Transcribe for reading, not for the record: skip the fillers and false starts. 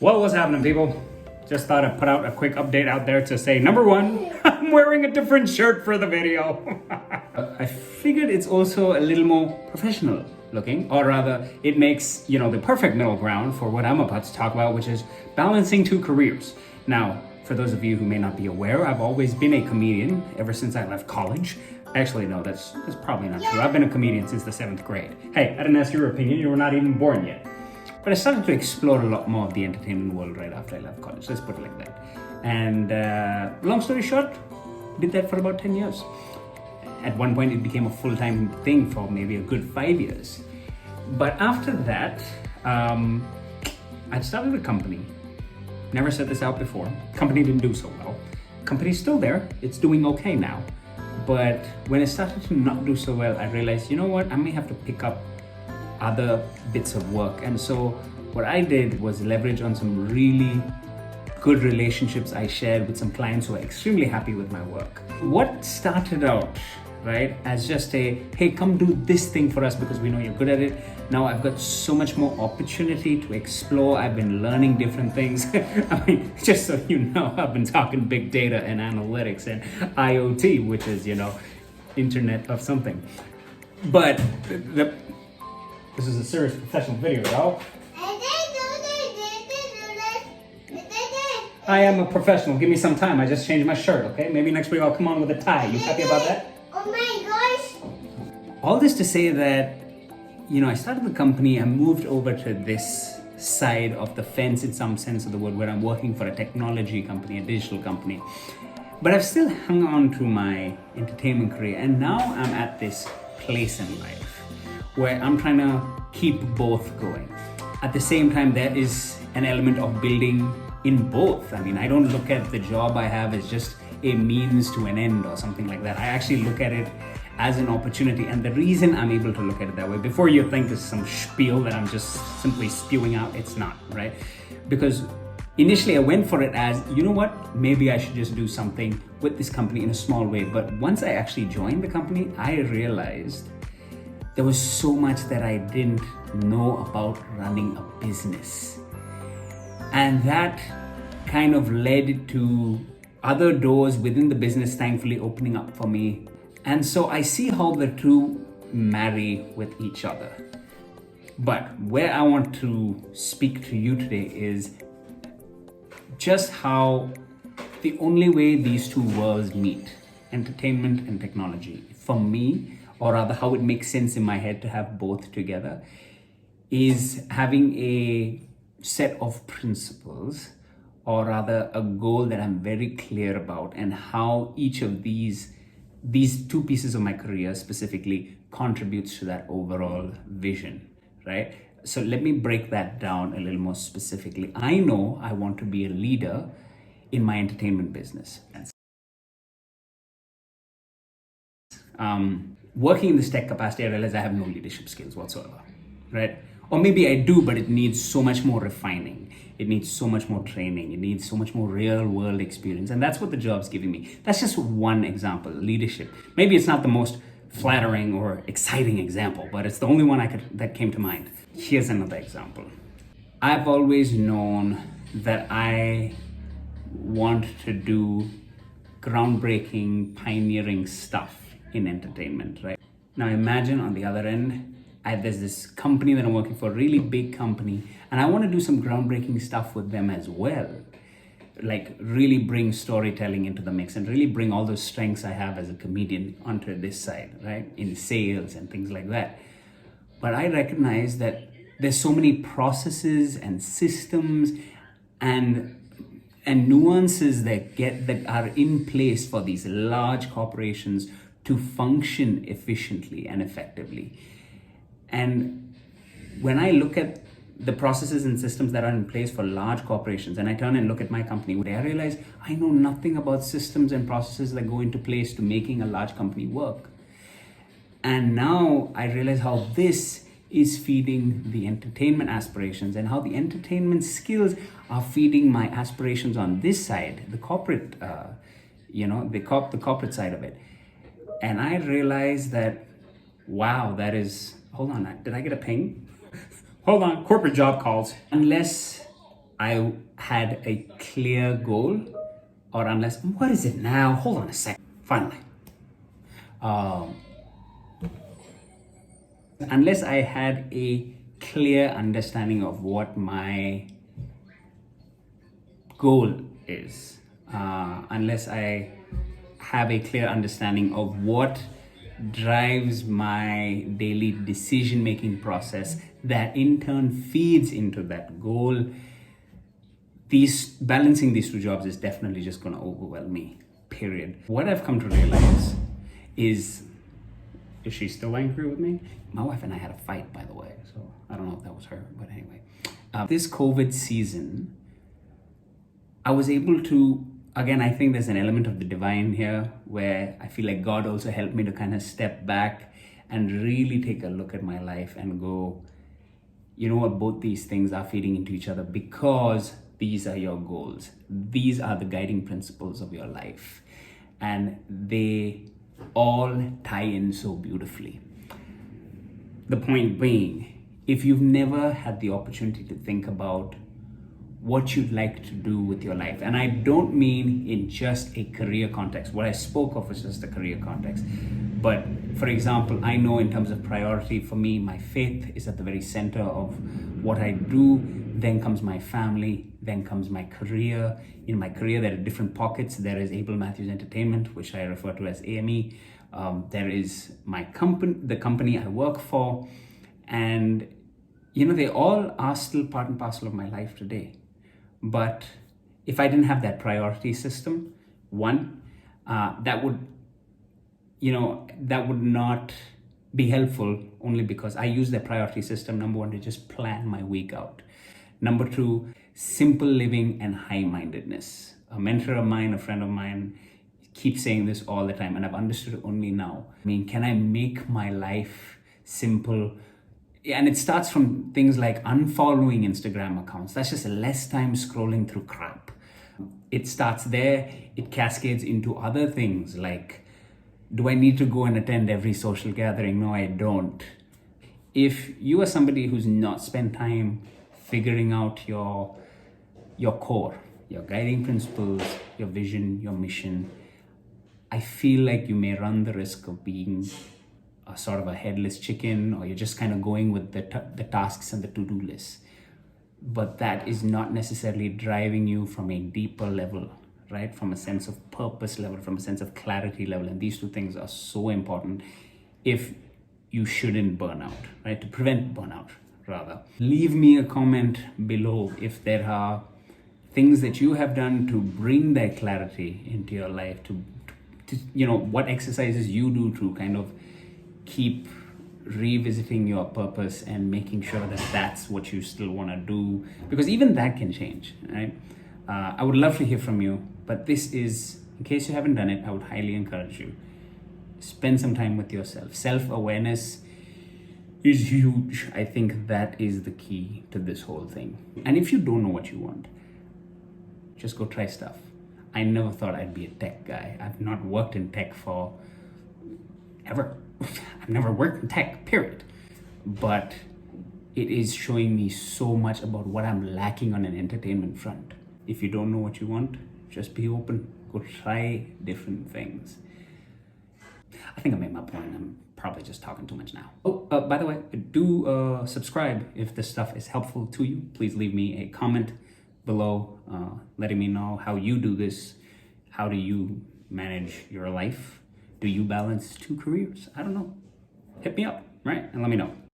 Well, what's happening, people? Just thought I'd put out a quick update out there to say, number one, I'm wearing a different shirt for the video. I figured it's also a little more professional looking, or rather, it makes, the perfect middle ground for what I'm about to talk about, which is balancing two careers. Now, for those of you who may not be aware, I've always been a comedian ever since I left college. Actually, no, that's probably not true. I've been a comedian since the 7th grade. Hey, I didn't ask your opinion. You were not even born yet. But I started to explore a lot more of the entertainment world right after I left college. Let's put it like that. And long story short, did that for about 10 years. At one point, it became a full-time thing for maybe a good 5 years. But after that, I started a company. Never said this out before. Company didn't do so well. Company's still there. It's doing okay now. But when it started to not do so well, I realized, you know what? I may have to pick up other bits of work. And so what I did was leverage on some really good relationships I shared with some clients who are extremely happy with my work. What started out, right, as just hey, come do this thing for us because we know you're good at it. Now I've got so much more opportunity to explore. I've been learning different things. I mean, just so you know, I've been talking big data and analytics and IoT, which is, Internet of something. But this is a serious professional video, y'all. I am a professional. Give me some time. I just changed my shirt, okay? Maybe next week I'll come on with a tie. You happy about that? Oh my gosh! All this to say that, I started the company. I moved over to this side of the fence in some sense of the word, where I'm working for a technology company, a digital company. But I've still hung on to my entertainment career. And now I'm at this place in life where I'm trying to keep both going. At the same time, there is an element of building in both. I mean, I don't look at the job I have as just a means to an end or something like that. I actually look at it as an opportunity. And the reason I'm able to look at it that way, before you think this is some spiel that I'm just simply spewing out, it's not, right? Because initially I went for it as, you know what, maybe I should just do something with this company in a small way. But once I actually joined the company, I realized there was so much that I didn't know about running a business. And that kind of led to other doors within the business, thankfully, opening up for me. And so I see how the two marry with each other. But where I want to speak to you today is just how the only way these two worlds meet, entertainment and technology, for me, or rather how it makes sense in my head to have both together, is having a set of principles, or rather a goal that I'm very clear about, and how each of these two pieces of my career specifically contributes to that overall vision, right? So let me break that down a little more specifically. I know I want to be a leader in my entertainment business. Working in this tech capacity, I realize I have no leadership skills whatsoever, right? Or maybe I do, but it needs so much more refining. It needs so much more training. It needs so much more real world experience. And that's what the job's giving me. That's just one example, leadership. Maybe it's not the most flattering or exciting example, but it's the only one that came to mind. Here's another example. I've always known that I want to do groundbreaking, pioneering stuff in entertainment, right? Now imagine on the other end, there's this company that I'm working for, a really big company, and I want to do some groundbreaking stuff with them as well. Like really bring storytelling into the mix and really bring all those strengths I have as a comedian onto this side, right? In sales and things like that. But I recognize that there's so many processes and systems and nuances that are in place for these large corporations to function efficiently and effectively. And when I look at the processes and systems that are in place for large corporations, and I turn and look at my company, I realize I know nothing about systems and processes that go into place to making a large company work. And now I realize how this is feeding the entertainment aspirations and how the entertainment skills are feeding my aspirations on this side, the corporate, the corporate side of it. And I realized that, wow, that is, hold on, did I get a ping? Hold on, corporate job calls. Unless I had a clear goal, or unless, what is it now? Hold on a second. Finally. Unless I had a clear understanding of what my goal is, unless I have a clear understanding of what drives my daily decision making process that in turn feeds into that goal, balancing these two jobs is definitely just going to overwhelm me, period. What I've come to realize is she still angry with me? My wife and I had a fight, by the way, so I don't know if that was her, but anyway. This COVID season, I was able to, again, I think there's an element of the divine here where I feel like God also helped me to kind of step back and really take a look at my life and go, you know what, both these things are feeding into each other because these are your goals. These are the guiding principles of your life. And they all tie in so beautifully. The point being, if you've never had the opportunity to think about what you'd like to do with your life, and I don't mean in just a career context, what I spoke of was just a career context, but for example, I know in terms of priority for me, my faith is at the very center of what I do. Then comes my family, then comes my career. In my career, there are different pockets. There is Abel Matthews Entertainment, which I refer to as AME. There is my company, the company I work for, and you know, they all are still part and parcel of my life today. But if I didn't have that priority system, that would not be helpful, only because I use that priority system, number one, to just plan my week out. Number two, simple living and high-mindedness. A mentor of mine, a friend of mine, keeps saying this all the time, and I've understood it only now. I mean, can I make my life simple? And it starts from things like unfollowing Instagram accounts. That's just less time scrolling through crap. It starts there. It cascades into other things like, do I need to go and attend every social gathering? No, I don't. If you are somebody who's not spent time figuring out your core, your guiding principles, your vision, your mission, I feel like you may run the risk of being a sort of a headless chicken, or you're just kind of going with the tasks and the to-do list. But that is not necessarily driving you from a deeper level, right? From a sense of purpose level, from a sense of clarity level. And these two things are so important if you shouldn't burn out, right? To prevent burnout, rather. Leave me a comment below if there are things that you have done to bring that clarity into your life, to what exercises you do to kind of keep revisiting your purpose and making sure that that's what you still want to do, because even that can change, right? I would love to hear from you, but this is, in case you haven't done it, I would highly encourage you. Spend some time with yourself. Self-awareness is huge. I think that is the key to this whole thing. And if you don't know what you want, just go try stuff. I never thought I'd be a tech guy. I've not worked in tech for ever. I've never worked in tech, period. But it is showing me so much about what I'm lacking on an entertainment front. If you don't know what you want, just be open. Go try different things. I think I made my point. I'm probably just talking too much now. Oh, by the way, do subscribe if this stuff is helpful to you. Please leave me a comment below letting me know how you do this. How do you manage your life? Do you balance two careers? I don't know. Hit me up, right? And let me know.